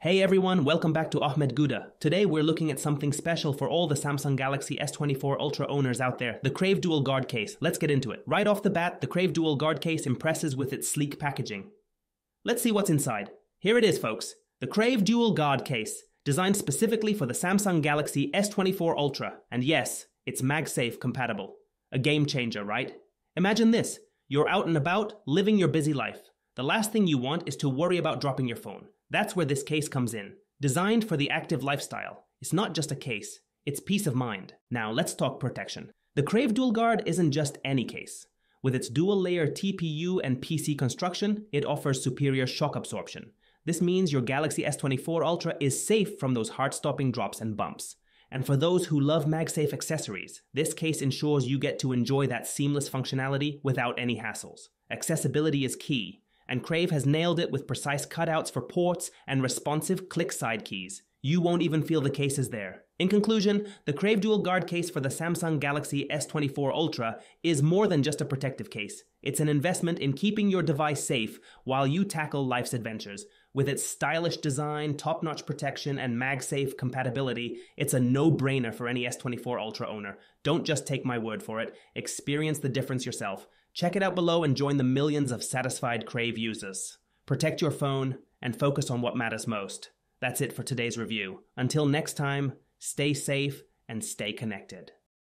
Hey everyone, welcome back to Ahmed Gouda. Today we're looking at something special for all the Samsung Galaxy S24 Ultra owners out there, the Crave Dual Guard Case. Let's get into it. Right off the bat, the Crave Dual Guard Case impresses with its sleek packaging. Let's see what's inside. Here it is, folks. The Crave Dual Guard Case, designed specifically for the Samsung Galaxy S24 Ultra. And yes, it's MagSafe compatible. A game changer, right? Imagine this. You're out and about, living your busy life. The last thing you want is to worry about dropping your phone. That's where this case comes in. Designed for the active lifestyle. It's not just a case, it's peace of mind. Now let's talk protection. The Crave Dual Guard isn't just any case. With its dual-layer TPU and PC construction, it offers superior shock absorption. This means your Galaxy S24 Ultra is safe from those heart-stopping drops and bumps. And for those who love MagSafe accessories, this case ensures you get to enjoy that seamless functionality without any hassles. Accessibility is key. And Crave has nailed it with precise cutouts for ports and responsive click side keys. You won't even feel the case is there. In conclusion, the Crave Dual Guard Case for the Samsung Galaxy S24 Ultra is more than just a protective case. It's an investment in keeping your device safe while you tackle life's adventures. With its stylish design, top-notch protection, and MagSafe compatibility, it's a no-brainer for any S24 Ultra owner. Don't just take my word for it. Experience the difference yourself. Check it out below and join the millions of satisfied Crave users. Protect your phone and focus on what matters most. That's it for today's review. Until next time, stay safe and stay connected.